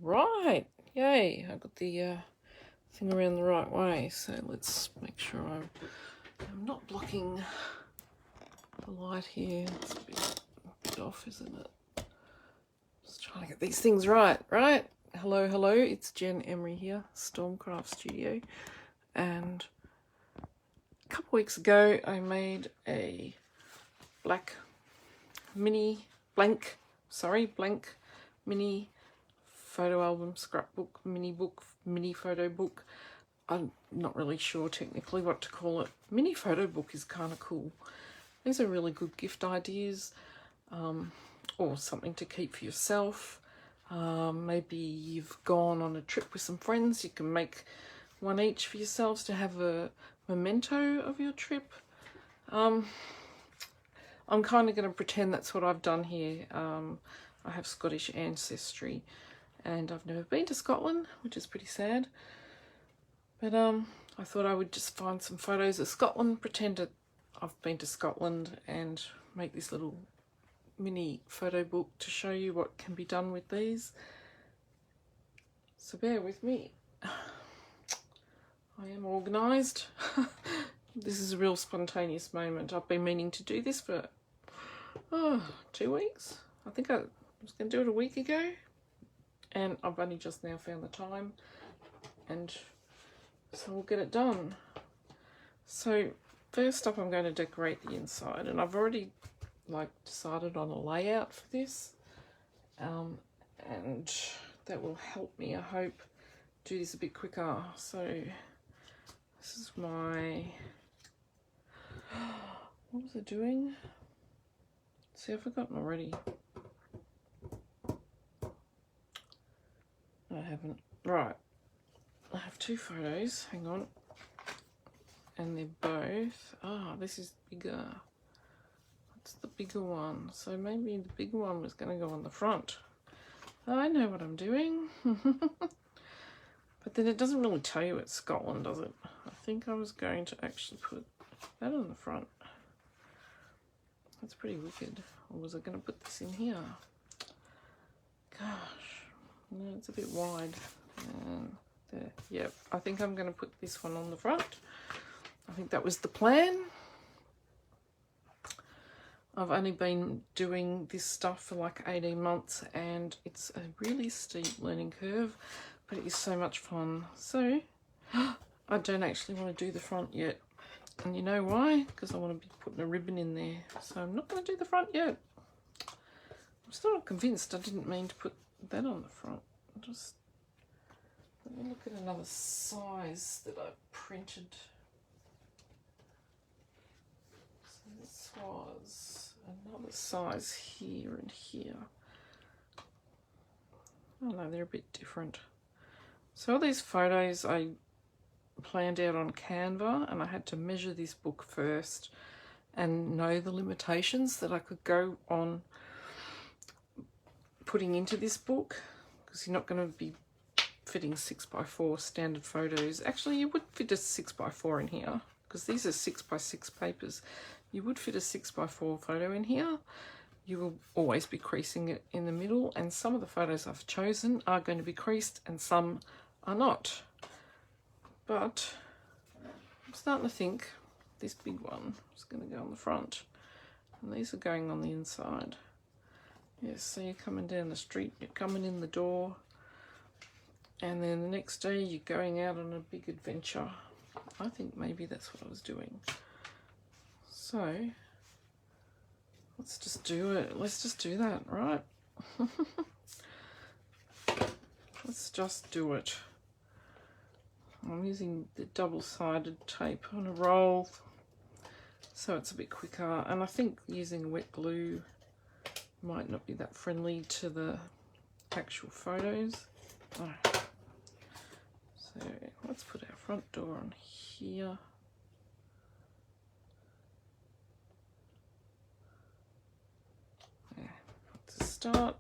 right, yay, I got the thing around the right way, so let's make sure I'm not blocking the light here. It's a bit off, isn't it? Just trying to get these things right. Hello, it's Jen Emery here, Stormcraft Studio, and a couple weeks ago I made a blank mini photo album, scrapbook, mini photo book. I'm not really sure technically what to call it. Mini photo book is kind of cool. These are really good gift ideas, or something to keep for yourself. Maybe you've gone on a trip with some friends, you can make one each for yourselves to have a memento of your trip. I'm kind of going to pretend that's what I've done here. I have Scottish ancestry and I've never been to Scotland, which is pretty sad. But I thought I would just find some photos of Scotland, pretend that I've been to Scotland, and make this little mini photo book to show you what can be done with these. So bear with me. I am organised. This is a real spontaneous moment. I've been meaning to do this for 2 weeks. I think I was going to do it a week ago, and I've only just now found the time, and so we'll get it done. So first up, I'm going to decorate the inside, and I've already decided on a layout for this, and that will help me, I hope, do this a bit quicker. So this is my, what was I doing? See, I've forgotten already. I haven't. Right, I have two photos, hang on, and they're both, this is bigger. That's the bigger one, so maybe the bigger one was going to go on the front. I know what I'm doing. But then it doesn't really tell you it's Scotland, does it? I think I was going to actually put that on the front. That's pretty wicked. Or was I going to put this in here? Gosh, no, it's a bit wide. There. Yep, I think I'm going to put this one on the front. I think that was the plan. I've only been doing this stuff for like 18 months and it's a really steep learning curve, but it is so much fun. So I don't actually want to do the front yet. And you know why? Because I want to be putting a ribbon in there. So I'm not going to do the front yet. I'm still not convinced. I didn't mean to put that on the front. Just let me look at another size that I printed. So this was another size here and here. Oh no, they're a bit different. So all these photos I planned out on Canva, and I had to measure this book first and know the limitations that I could go on putting into this book, because you're not going to be fitting 6x4 standard photos. Actually, you would fit a 6x4 in here, because these are 6x6 papers. You would fit a 6x4 photo in here. You will always be creasing it in the middle, and some of the photos I've chosen are going to be creased and some are not. But I'm starting to think this big one is going to go on the front, and these are going on the inside. Yes, so you're coming down the street, you're coming in the door, and then the next day you're going out on a big adventure. I think maybe that's what I was doing. So let's just do it. Let's just do that, right? Let's just do it. I'm using the double-sided tape on a roll, so it's a bit quicker. And I think using wet glue might not be that friendly to the actual photos. Oh. So let's put our front door on here. To start,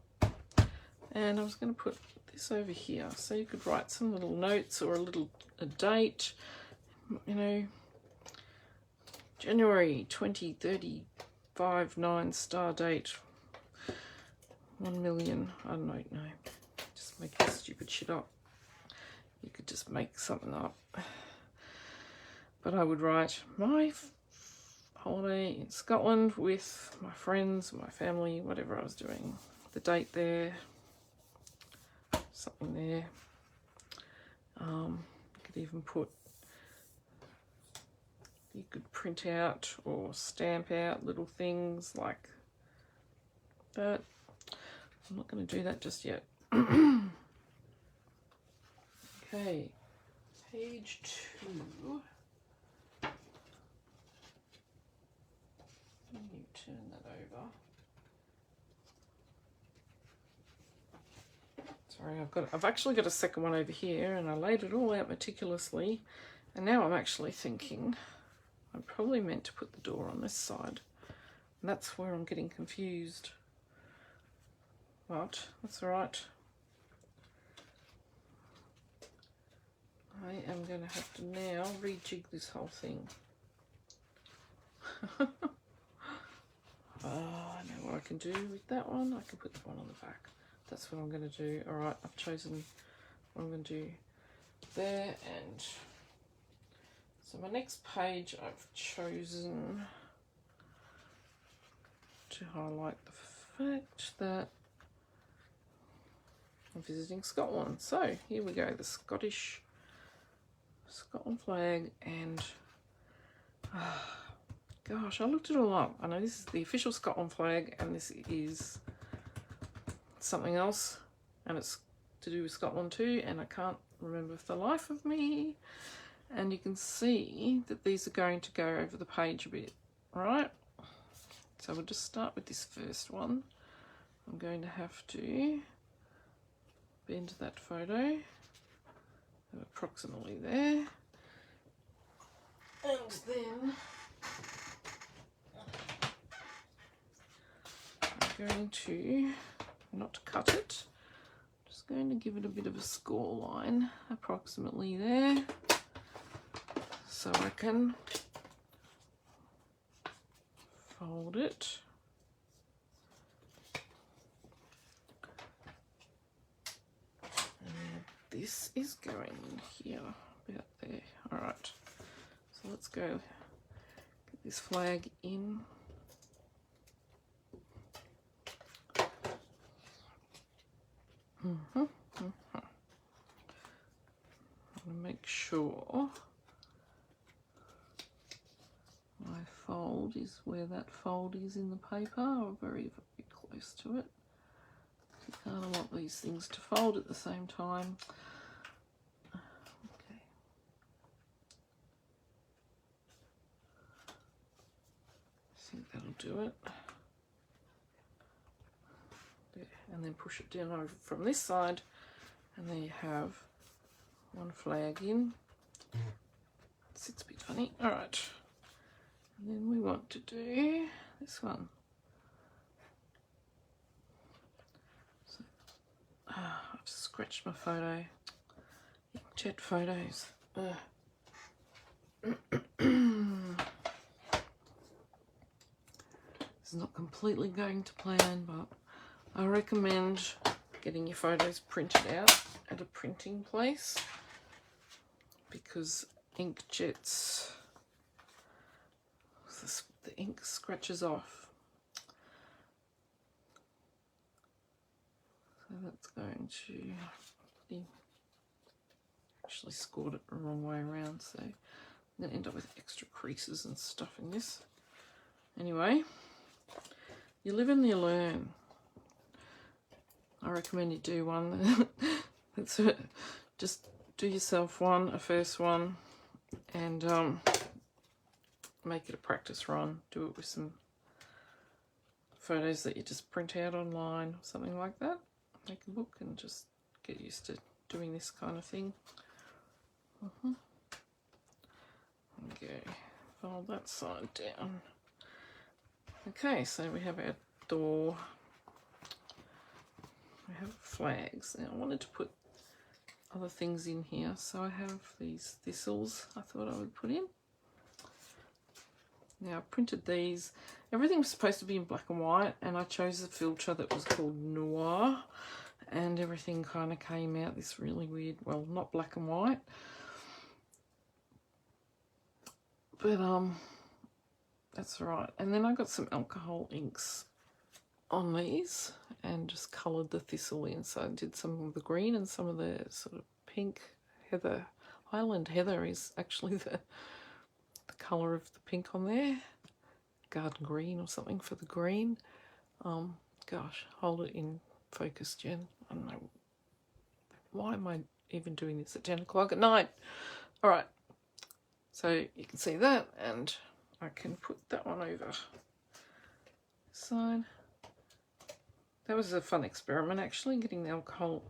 and I was going to put this over here so you could write some little notes or a date, you know, January 2035, 9 star date, 1 million, I don't know, just making stupid shit up. You could just make something up. But I would write my holiday in Scotland with my friends, my family, whatever I was doing. The date there, something there. You could even put, you could print out or stamp out little things like that. I'm not going to do that just yet. Okay, page 2. You turn that over. Sorry, I've actually got a second one over here, and I laid it all out meticulously, and now I'm actually thinking I probably meant to put the door on this side, and that's where I'm getting confused. But that's all right. I am going to have to now rejig this whole thing. I know what I can do with that one. I can put the one on the back. That's what I'm going to do. All right, I've chosen what I'm going to do there. And so my next page, I've chosen to highlight the fact that I'm visiting Scotland. So here we go, the Scotland flag, and gosh, I looked it all up. I know this is the official Scotland flag, and this is something else, and it's to do with Scotland too, and I can't remember for the life of me. And you can see that these are going to go over the page a bit, right? So we'll just start with this first one. I'm going to have to bend that photo approximately there, and then I'm going to not cut it, just going to give it a bit of a score line approximately there, so I can fold it. And this is going in here, about there. All right, so let's go get this flag in. I want to make sure my fold is where that fold is in the paper, or very, very close to it. You kind of want these things to fold at the same time. Okay. I think that'll do it. And then push it down over from this side, and there you have one flag in. It sits a bit funny. All right, and then we want to do this one. So, I've scratched my photo. Inkjet photos. It's not completely going to plan, but I recommend getting your photos printed out at a printing place, because ink jets, the ink scratches off. So that's going to, actually scored it the wrong way around, so I'm going to end up with extra creases and stuff in this. Anyway, you live and you learn. I recommend you do one. That's it. Just do yourself one, a first one, and make it a practice run. Do it with some photos that you just print out online, or something like that. Make a book and just get used to doing this kind of thing. Okay, fold that side down. Okay, so we have our door. We have flags. Now I wanted to put other things in here, so I have these thistles I thought I would put in. Now I printed these. Everything was supposed to be in black and white, and I chose a filter that was called Noir, and everything kind of came out this really weird, well, not black and white, but that's all right. And then I got some alcohol inks on these and just coloured the thistle in. So I did some of the green and some of the sort of pink. Heather, Highland Heather is actually the colour of the pink on there. Garden green or something for the green. Gosh, hold it in focus, Jen. I don't know. Why am I even doing this at 10 o'clock at night? All right. So you can see that, and I can put that one over side. That was a fun experiment, actually, getting the alcohol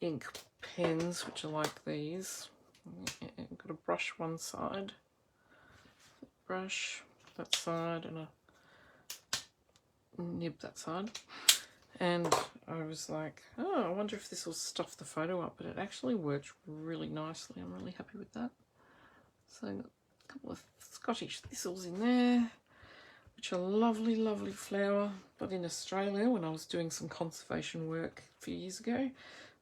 ink pens, which are like these. I've got a brush one side, brush that side, and a nib that side. And I was like, oh, I wonder if this will stuff the photo up, but it actually worked really nicely. I'm really happy with that. So I've got a couple of Scottish thistles in there, which are lovely, lovely flower. But in Australia, when I was doing some conservation work a few years ago,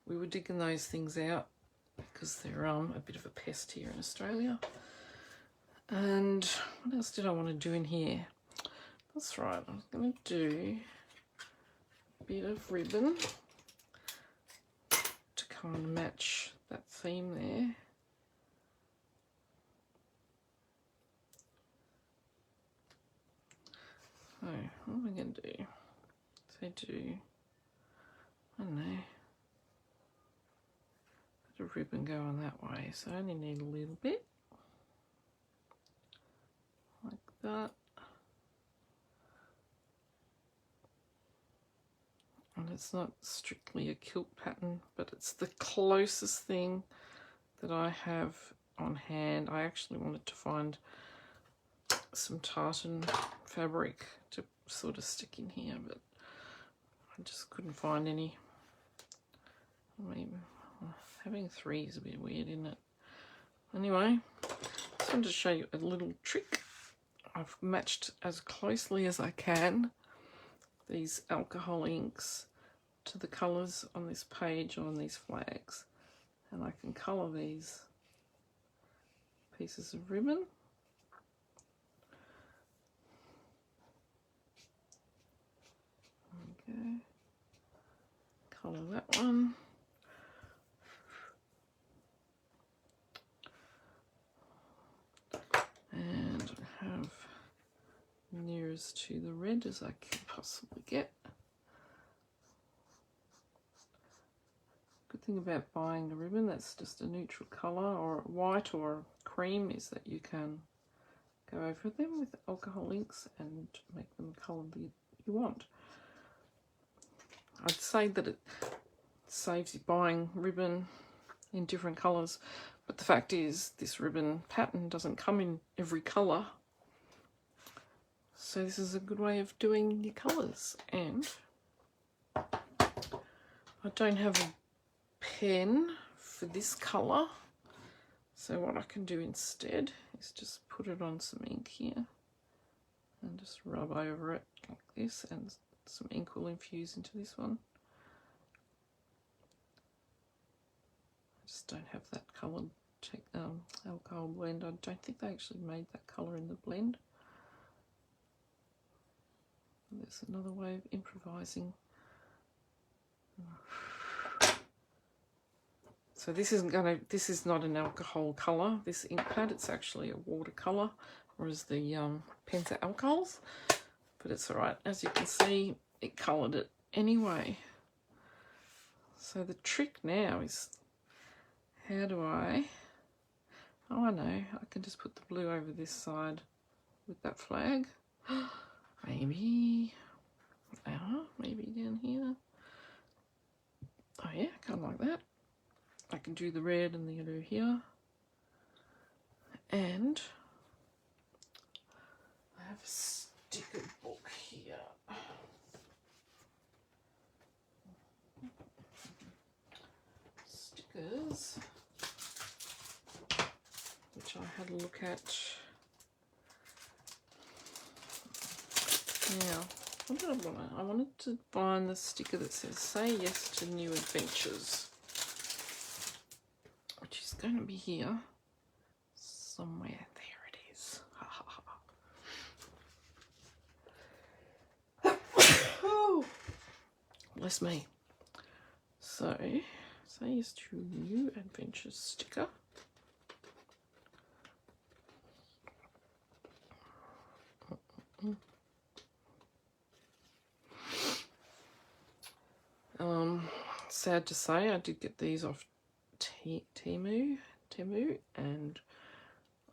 we were digging those things out because they're a bit of a pest here in Australia. And what else did I want to do in here? That's right, I was going to do a bit of ribbon to kind of match that theme there. So what am I going to do? So I don't know, bit of ribbon going that way. So I only need a little bit, like that. And it's not strictly a kilt pattern, but it's the closest thing that I have on hand. I actually wanted to find some tartan fabric to sort of stick in here, but I just couldn't find any. I mean, having three is a bit weird, isn't it? Anyway, just wanted to show you a little trick. I've matched as closely as I can these alcohol inks to the colours on this page on these flags, and I can colour these pieces of ribbon. Okay, colour that one. And I have nearest to the red as I can possibly get. Good thing about buying the ribbon that's just a neutral colour or white or cream is that you can go over them with alcohol inks and make them colour that you want. I'd say that it saves you buying ribbon in different colours, but the fact is this ribbon pattern doesn't come in every colour, so this is a good way of doing your colours. And I don't have a pen for this colour, so what I can do instead is just put it on some ink here and just rub over it like this, and some ink will infuse into this one. I just don't have that coloured alcohol blend. I don't think they actually made that colour in the blend. There's another way of improvising. So this is not an alcohol colour, this ink pad, it's actually a watercolour, whereas the pens are alcohols. But it's alright, as you can see, it coloured it anyway. So the trick now is, how do I know, I can just put the blue over this side with that flag. Maybe down here. Oh yeah, kind of like that. I can do the red and the yellow here. And I have a sticker book here. Stickers, which I had a look at. Now, What did I want? I wanted to find the sticker that says "Say Yes to New Adventures," which is going to be here somewhere. There it is. Ha ha ha. Oh, bless me. So, "Say Yes to New Adventures" sticker. Sad to say, I did get these off Temu, and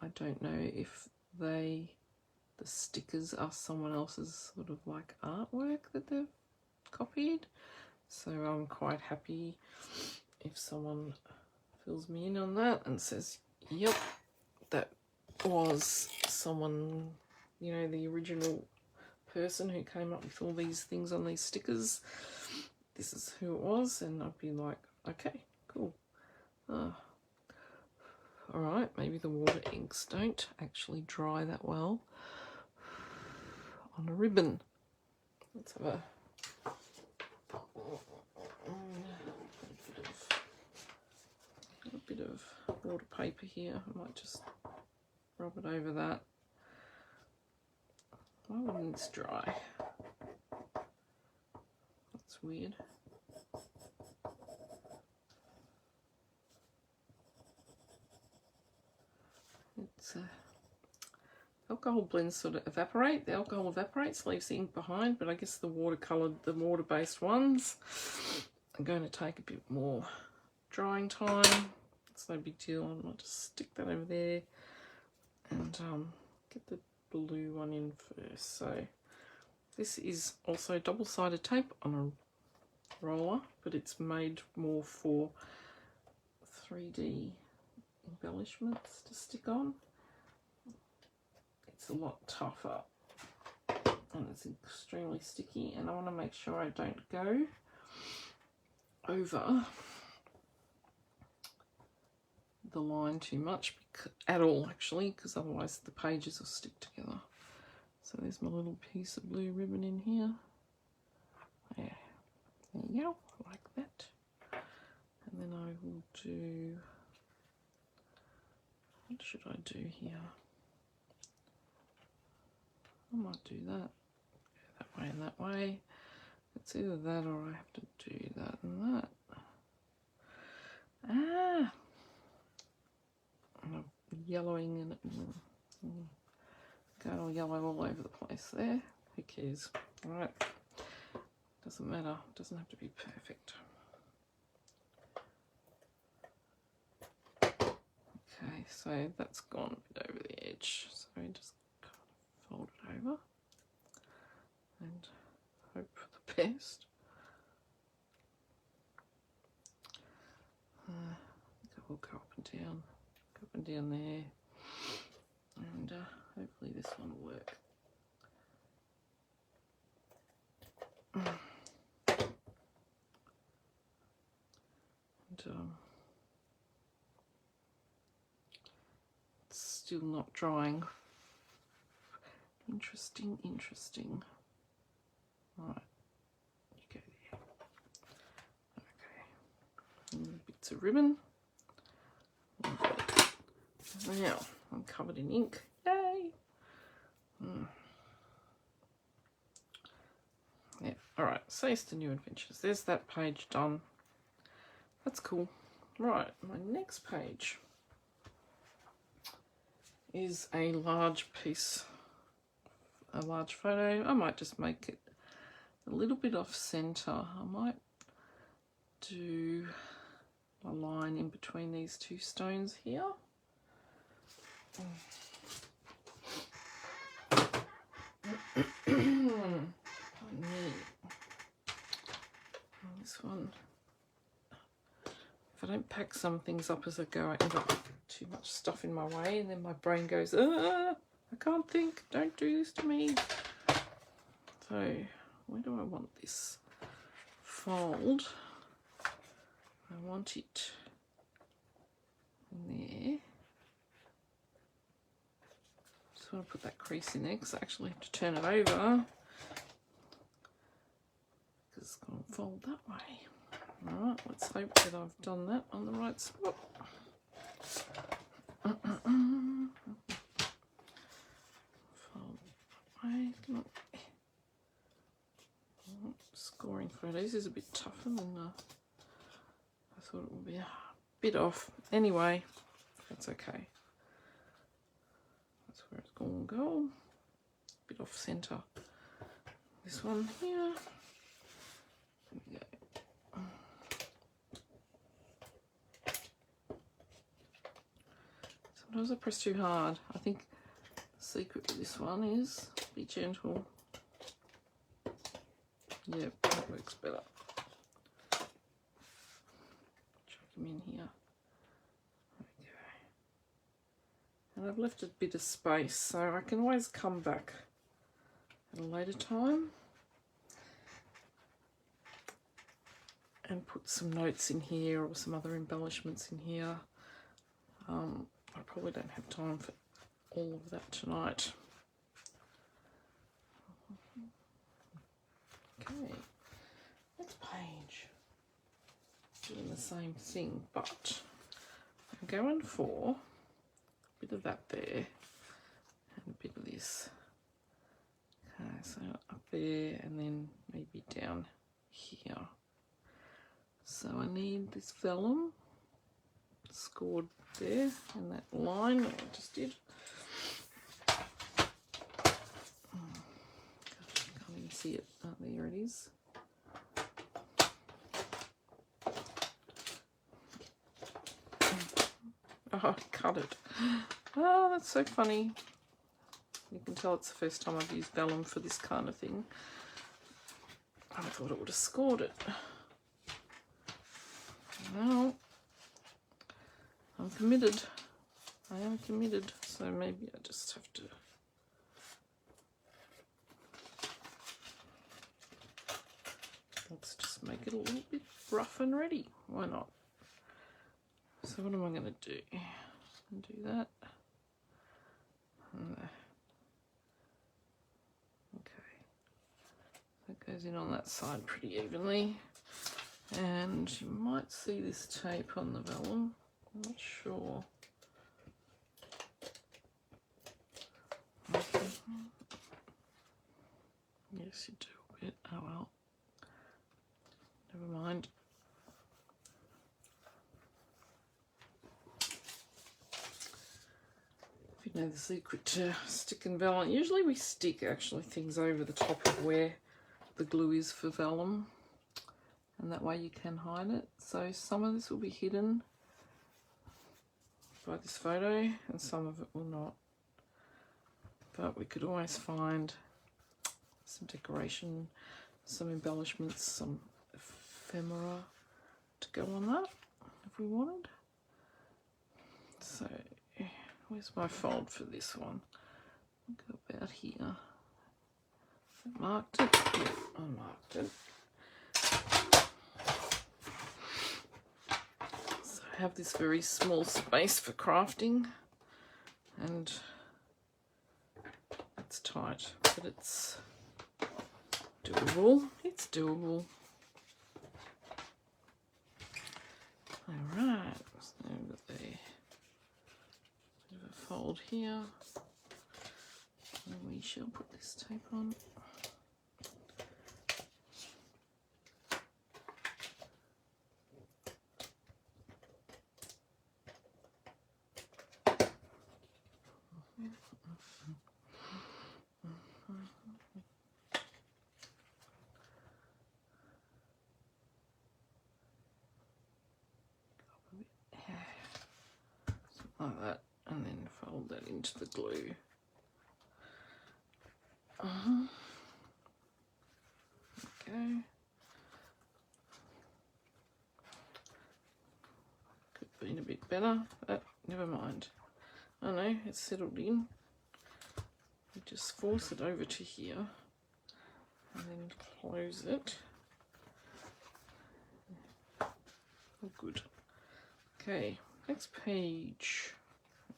I don't know if the stickers are someone else's sort of like artwork that they've copied. So I'm quite happy if someone fills me in on that and says, yep, that was someone, you know, the original person who came up with all these things on these stickers. This is who it was, and I'd be like, okay, cool. Alright, maybe the water inks don't actually dry that well on a ribbon. Let's have a bit of water paper here. I might just rub it over that. Why wouldn't this dry? That's weird. It's alcohol blends sort of evaporate. The alcohol evaporates, leaves the ink behind, but I guess the water-based ones are going to take a bit more drying time. It's no big deal. I might just stick that over there and get the blue one in first. So this is also double-sided tape on a roller, but it's made more for 3D embellishments to stick on. It's a lot tougher and it's extremely sticky, and I want to make sure I don't go over the line too much at all, actually, because otherwise the pages will stick together. So there's my little piece of blue ribbon in here. Yeah, there you go, like that. And then I will do, what should I do here? I might do that. Go that way and that way. It's either that or I have to do that and that. Ah! I'm yellowing and going all yellow all over the place there. Who cares? Alright. Doesn't matter. Doesn't have to be perfect. Okay, so that's gone a bit over the edge. So just kind of fold it over and hope for the best. I think I will go up and down there, and hopefully this one will work. And it's still not drying. Interesting. Right, you go there. Okay, and bits of ribbon. Now I'm covered in ink. Yay! Yeah. All right. Say Yes to New Adventures. There's that page done. That's cool. Right. My next page is a large piece, a large photo. I might just make it a little bit off center. I might do a line in between these two stones here. This one, if I don't pack some things up as I go, I end up with too much stuff in my way, and then my brain goes, I can't think, don't do this to me. So where do I want this fold? I want it in there. Just want to put that crease in there because I actually have to turn it over because it's going to fold that way. Alright, let's hope that I've done that on the right spot. Fold that way. Come on. Scoring photos is a bit tougher than I thought it would be. A bit off. Anyway, that's okay. That's where it's going to go. Bit off centre. This one here. There we go. Sometimes I press too hard. I think the secret to this one is be gentle. Yep, that works better. Chuck him in here. Okay. And I've left a bit of space, so I can always come back at a later time and put some notes in here or some other embellishments in here. I probably don't have time for all of that tonight. Okay, next page. Doing the same thing, but I'm going for a bit of that there and a bit of this. Okay, so up there and then maybe down here. So I need this vellum scored there in that line that I just did. Can't even see it. Oh, there it is. Oh, I cut it. Oh, that's so funny. You can tell it's the first time I've used vellum for this kind of thing. I thought it would have scored it. No. I'm committed. I am committed, so maybe I just have to. Let's just make it a little bit rough and ready. Why not? So what am I going to do? And do that. Okay. That goes in on that side pretty evenly. And you might see this tape on the vellum. I'm not sure. Okay. Yes, you do a bit. Oh well. Never mind. If you know the secret to sticking vellum, usually we stick actually things over the top of where the glue is for vellum, and that way you can hide it. So some of this will be hidden by this photo and some of it will not, but we could always find some decoration, some embellishments, some ephemera to go on that if we wanted. So where's my fold for this one? I'll go about here. I marked it. Yeah, I marked it. So I have this very small space for crafting, and it's tight, but it's doable. It's doable. Alright, so we've got the bit of a fold here, and we shall put this tape on. Like that, and then fold that into the glue. Okay. Could have been a bit better, but never mind. I know, it's settled in. You just force it over to here and then close it. Oh, good. Okay, next page.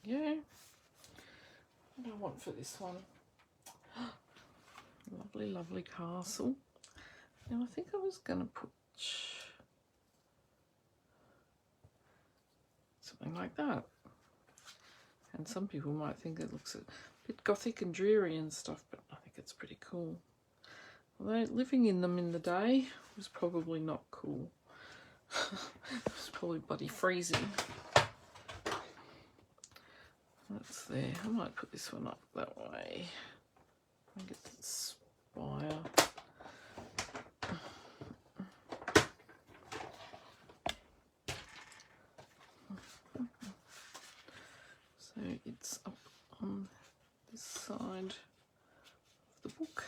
Yeah. What do I want for this one? Lovely, lovely castle. Now I think I was going to put something like that. And some people might think it looks a bit gothic and dreary and stuff, but I think it's pretty cool. Although living in them in the day was probably not cool. It was probably bloody freezing. That's there. I might put this one up that way. I think it's Inspire. So it's up on this side of the book.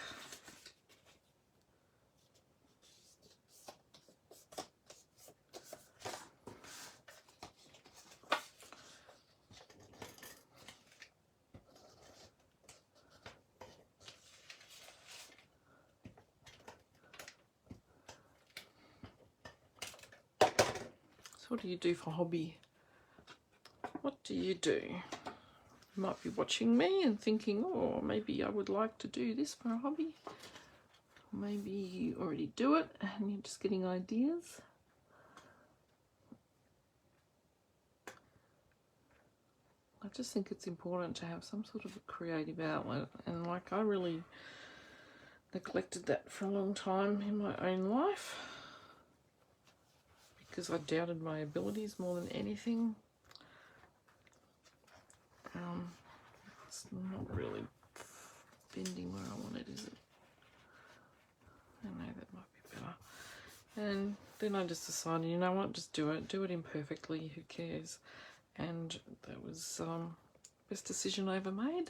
So what do you do for hobby? What do you do? You might be watching me and thinking, oh, maybe I would like to do this for a hobby. Maybe you already do it and you're just getting ideas. I just think it's important to have some sort of a creative outlet, and like I really neglected that for a long time in my own life because I doubted my abilities more than anything. It's not really bending where I want it, is it? I know that might be better. And then I just decided, you know what, just do it imperfectly, who cares? And that was the best decision I ever made.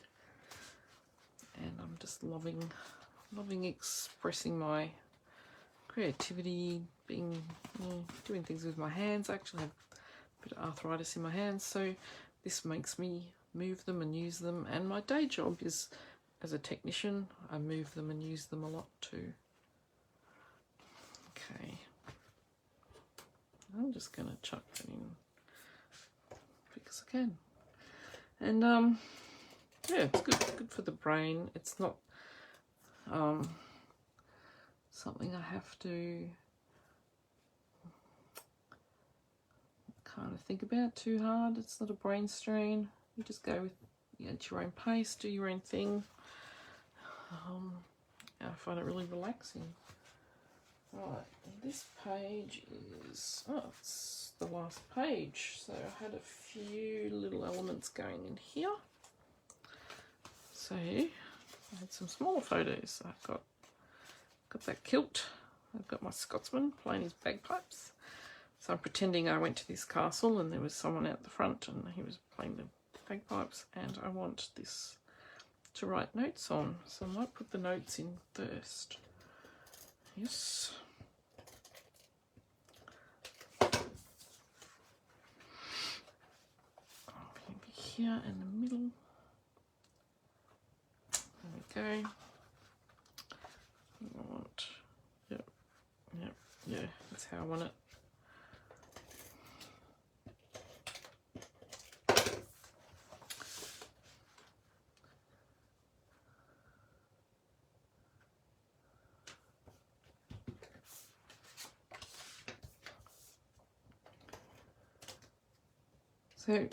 And I'm just loving expressing my creativity, being doing things with my hands. I actually have a bit of arthritis in my hands, so this makes me move them and use them. And my day job is as a technician. I move them and use them a lot too. Okay, I'm just going to chuck that in because I can. And yeah, it's good for the brain. It's not something I have to kind of think about too hard. It's not a brain strain. You just go with at your own pace, do your own thing. I find it really relaxing. Right, this page is, it's the last page. So I had a few little elements going in here. So I had some smaller photos. I've got that kilt. I've got my Scotsman playing his bagpipes. So I'm pretending I went to this castle and there was someone out the front and he was playing the bagpipes, and I want this to write notes on. So I might put the notes in first. Yes. Maybe here in the middle. There we go. I want, yeah, that's how I want it. So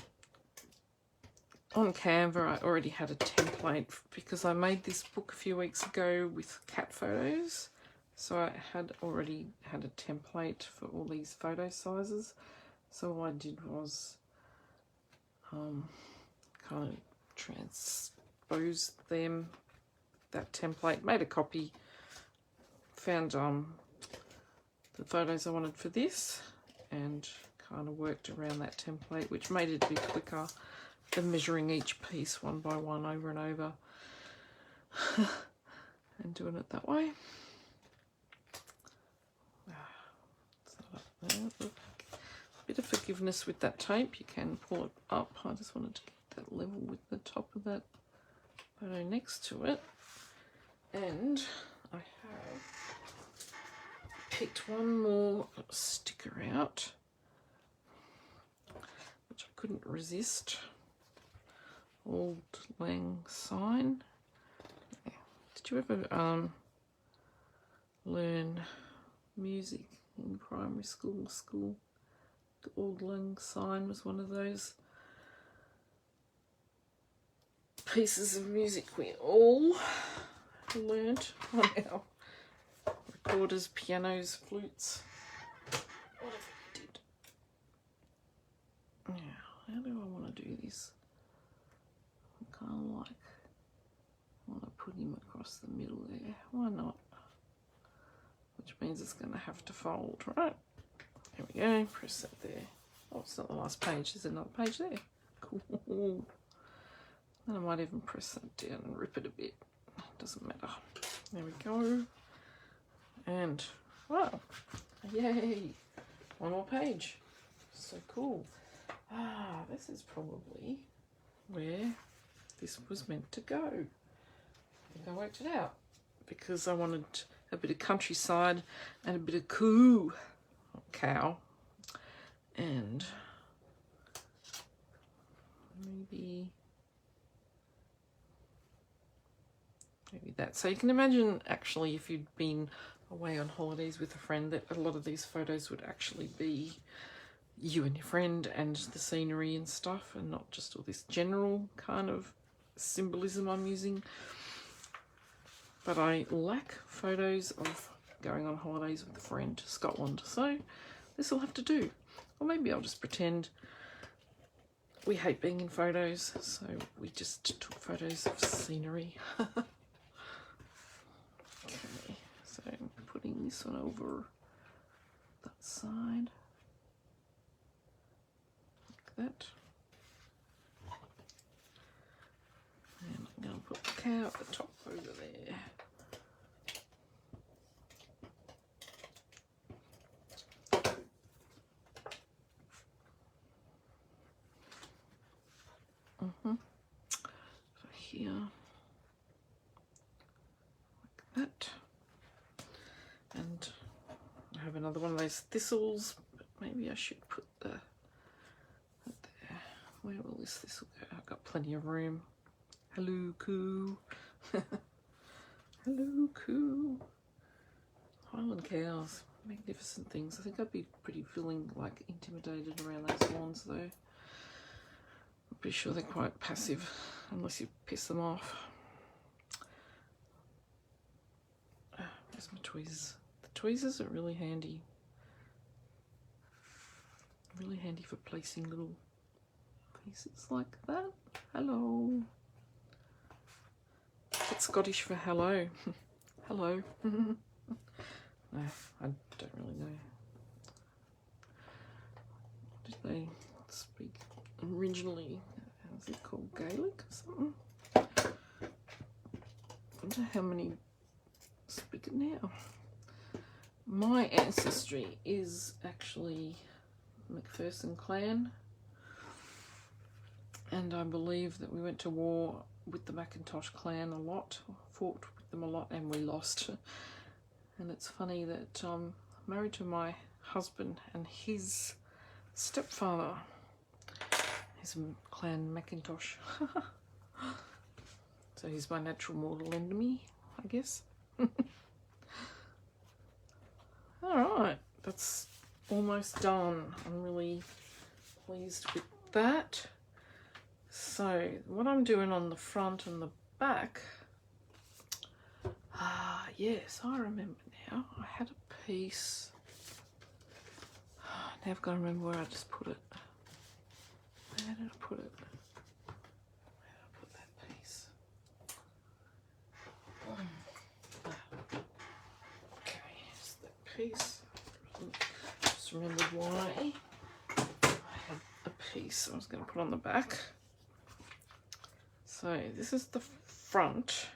on Canva I already had a template because I made this book a few weeks ago with cat photos. So I had already had a template for all these photo sizes. So all I did was kind of transpose them, that template, made a copy, found the photos I wanted for this, and kind of worked around that template, which made it a bit quicker than measuring each piece one by one over and over and doing it that way. A bit of forgiveness with that tape, you can pull it up. I just wanted to get that level with the top of that photo next to it. And I have picked one more sticker out, which I couldn't resist. Old Lang Syne. Did you ever learn music in primary school. The Auld Lang Syne was one of those pieces of music we all learnt on our recorders, pianos, flutes, whatever we did. Now, how do I want to do this? I kind of like, I want to put him across the middle there. Why not? Which means it's going to have to fold, right? There we go, press that there. Oh, it's not the last page, there's another page there. Cool. And I might even press that down and rip it a bit. Doesn't matter. There we go. And, wow, yay, one more page. So cool. Ah, this is probably where this was meant to go. I think I worked it out because I wanted a bit of countryside and a bit of cow, and maybe that. So you can imagine actually if you'd been away on holidays with a friend that a lot of these photos would actually be you and your friend and the scenery and stuff, and not just all this general kind of symbolism I'm using. But I lack photos of going on holidays with a friend to Scotland, so this will have to do. Or maybe I'll just pretend we hate being in photos, so we just took photos of scenery. Okay, so I'm putting this one over that side, like that. And I'm going to put the cow at the top over there. So here, like that. And I have another one of those thistles, but maybe I should put that there. Where will this thistle go? I've got plenty of room. Hello, coo. Hello, coo. Highland cows, magnificent things. I think I'd be pretty feeling like intimidated around those lawns though. I'm pretty sure they're quite passive unless you piss them off. Where's my tweezers? The tweezers are really handy. Really handy for placing little pieces like that. Hello. It's Scottish for hello. Hello. No, I don't really know. Did they speak originally? How's it called? Gaelic or something? I wonder how many speak it now. My ancestry is actually McPherson clan, and I believe that we went to war with the Macintosh clan a lot, fought with them a lot, and we lost. And it's funny that I'm married to my husband, and his stepfather is clan Macintosh. So he's my natural mortal enemy, I guess. Alright, that's almost done. I'm really pleased with that. So what I'm doing on the front and the back, yes, I remember now. I had a piece. Now I've got to remember where I just put it. Where did I put it? Where did I put that piece? Okay, here's that piece. Just remembered why I had a piece I was going to put on the back. So this is the front.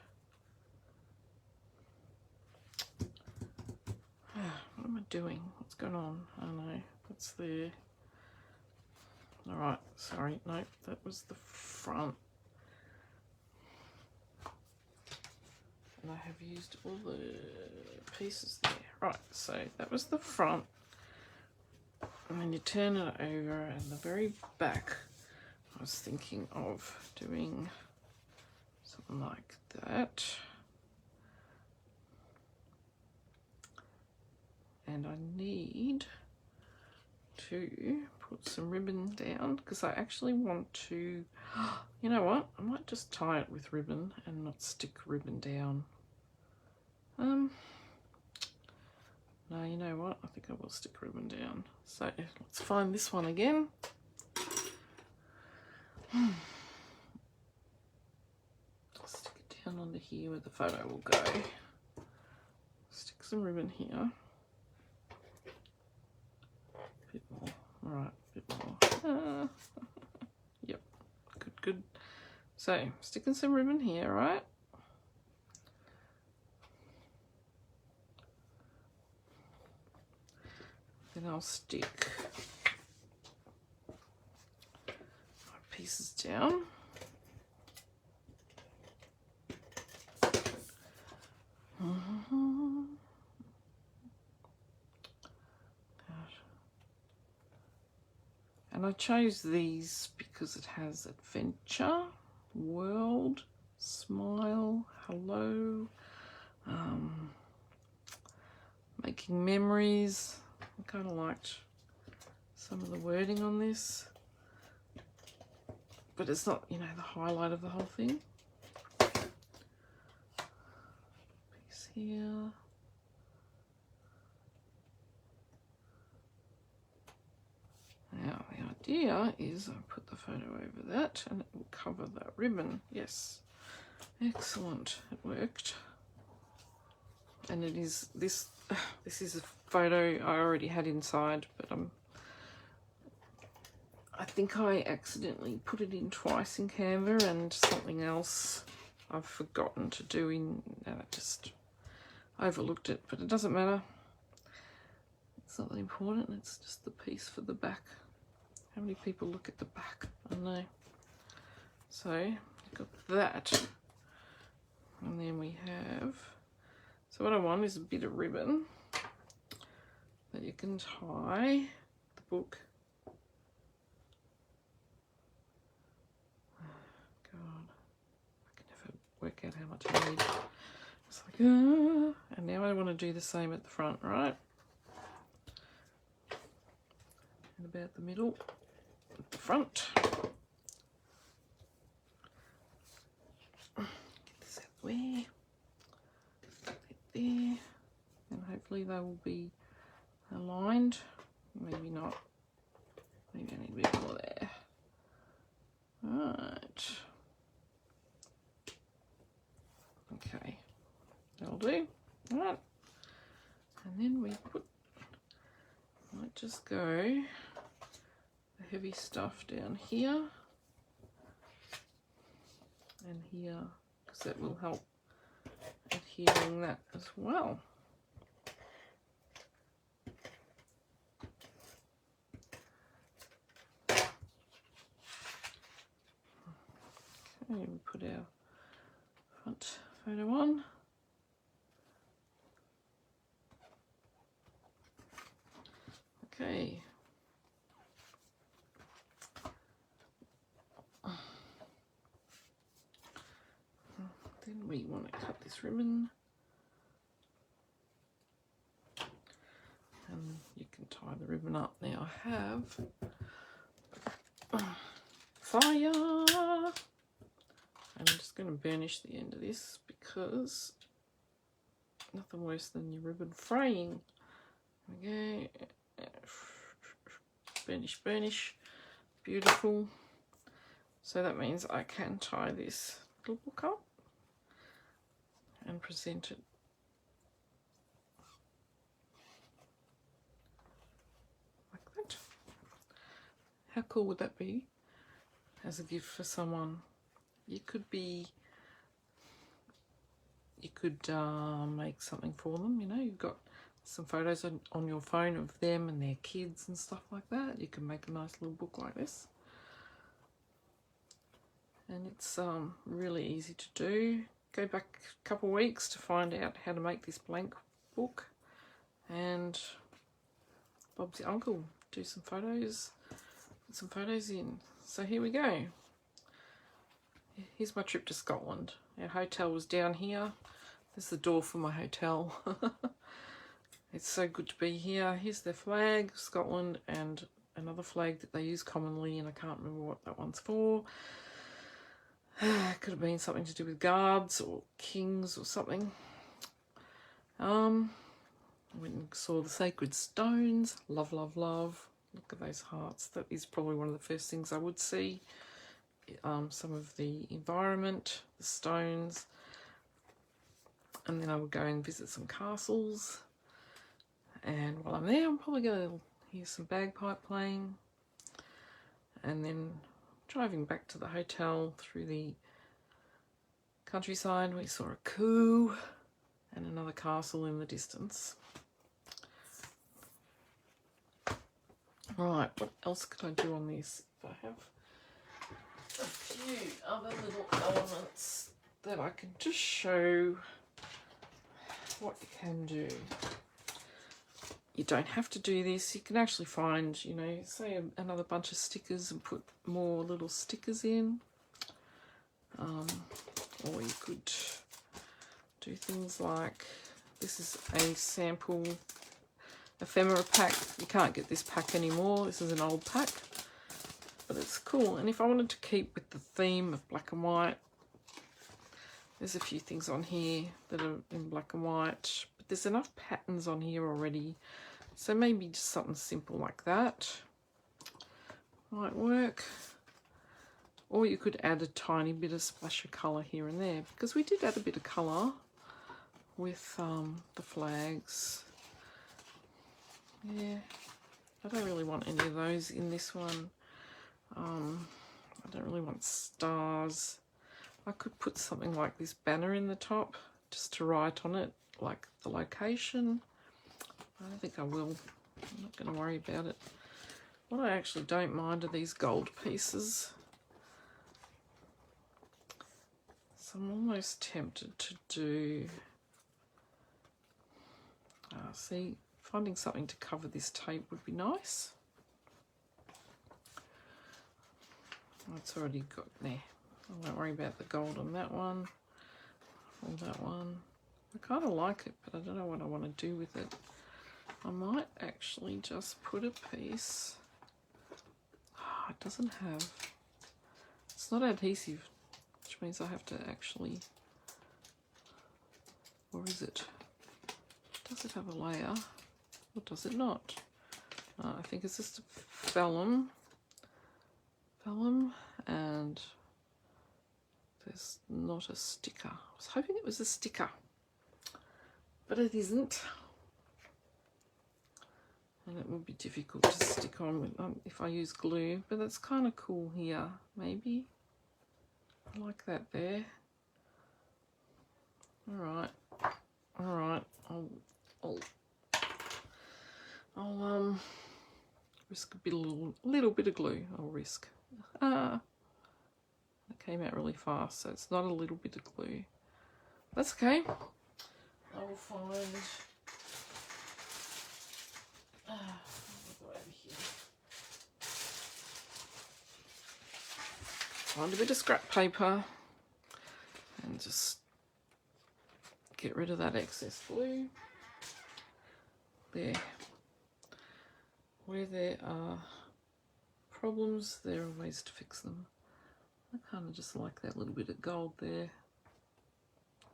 What am I doing? What's going on? I don't know. That's there. Alright, sorry. No, that was the front. And I have used all the pieces there. Right, so that was the front. And then you turn it over, and the very back, I was thinking of doing something like that. and I need to put some ribbon down because I actually want to, you know what, I might just tie it with ribbon and not stick ribbon down. No, you know what, I think I will stick ribbon down. So let's find this one again. Stick it down under here where the photo will go. Stick some ribbon here. A bit more, all right, a bit more. Yep, good, good. So sticking some ribbon here, right? Then I'll stick my pieces down. And I chose these because it has adventure, world, smile, hello, making memories. I kind of liked some of the wording on this, but it's not, you know, the highlight of the whole thing. Piece here. Now the idea is I put the photo over that and it will cover that ribbon. Yes, excellent, it worked. And it is this is a photo I already had inside, but I think I accidentally put it in twice in Canva, and something else I've forgotten to do in, and I just overlooked it, but it doesn't matter. It's not that important, it's just the piece for the back. How many people look at the back? I don't know. So you've got that, and then we have, so what I want is a bit of ribbon that you can tie the book. God, I can never work out how much I need. It's like, and now I want to do the same at the front, right? And about the middle, at the front. Get this out of the way. There, and hopefully they will be aligned. Maybe not. Maybe I need a bit more there. Right. Okay, that'll do. Right. And then we put, might just go the heavy stuff down here and here, because that will help adhering that as well. Okay, we put our front photo on. Okay. Then we want to cut this ribbon. And you can tie the ribbon up. Now I have fire. I'm just going to burnish the end of this because nothing worse than your ribbon fraying. Okay, burnish, burnish, beautiful. So that means I can tie this little book up and present it like that. How cool would that be as a gift for someone? You could make something for them, you know, you've got some photos on your phone of them and their kids and stuff like that. You can make a nice little book like this. And it's really easy to do. Go back a couple of weeks to find out how to make this blank book. And Bob's your uncle. Do some photos, put some photos in. So here we go. Here's my trip to Scotland. Our hotel was down here. There's the door for my hotel. It's so good to be here. Here's their flag, Scotland, and another flag that they use commonly, and I can't remember what that one's for. Could have been something to do with guards or kings or something. I went and saw the sacred stones. Love, love, love. Look at those hearts. That is probably one of the first things I would see. Some of the environment, the stones, and then I would go and visit some castles. And while I'm there, I'm probably going to hear some bagpipe playing, and then driving back to the hotel through the countryside. We saw a coup and another castle in the distance. Right, what else could I do on this? If I have a few other little elements that I can just show what you can do. You don't have to do this. You can actually find, you know, say another bunch of stickers and put more little stickers in. Or you could do things like, this is a sample ephemera pack. You can't get this pack anymore. This is an old pack, but it's cool. And if I wanted to keep with the theme of black and white, there's a few things on here that are in black and white, but there's enough patterns on here already. So maybe just something simple like that might work. Or you could add a tiny bit of splash of colour here and there, because we did add a bit of colour with the flags. Yeah, I don't really want any of those in this one. I don't really want stars. I could put something like this banner in the top just to write on it, like the location. I don't think I will. I'm not going to worry about it. What I actually don't mind are these gold pieces. So I'm almost tempted to do... see, finding something to cover this tape would be nice. It's already got there. I won't worry about the gold on that one or that one. I kind of like it, but I don't know what I want to do with it. I might actually just put a piece. Oh, it doesn't have... It's not adhesive, which means I have to actually... Or is it? Does it have a layer? Or does it not? I think it's just a vellum. And there's not a sticker. I was hoping it was a sticker, but it isn't. And it would be difficult to stick on with, if I use glue, but that's kind of cool here, maybe. I like that there. All right. I'll risk a little bit of glue. I'll risk. It came out really fast, so it's not a little bit of glue. That's okay. I will find... I'll go over here. Find a bit of scrap paper and just get rid of that excess glue. There. Where there are problems, there are ways to fix them. I kind of just like that little bit of gold there.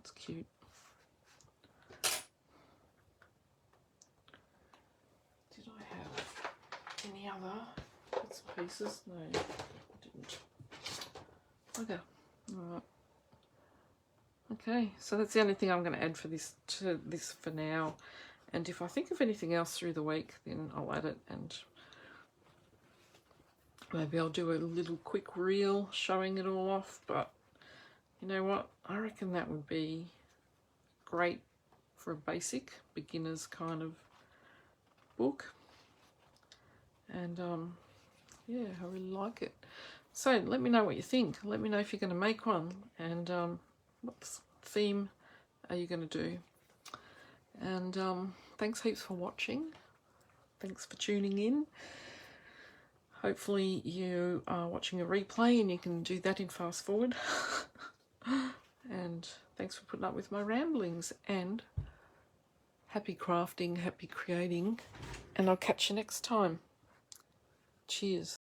It's cute. Did I have any other bits and pieces? No, I didn't. Okay, alright. Okay, so that's the only thing I'm going to add for this for now. And if I think of anything else through the week, then I'll add it, and maybe I'll do a little quick reel showing it all off. But you know what? I reckon that would be great for a basic beginner's kind of book. And yeah, I really like it. So let me know what you think. Let me know if you're going to make one, and what theme are you going to do. And thanks heaps for watching. Thanks for tuning in. Hopefully you are watching a replay and you can do that in fast forward. And thanks for putting up with my ramblings, and Happy crafting, happy creating, and I'll catch you next time. Cheers.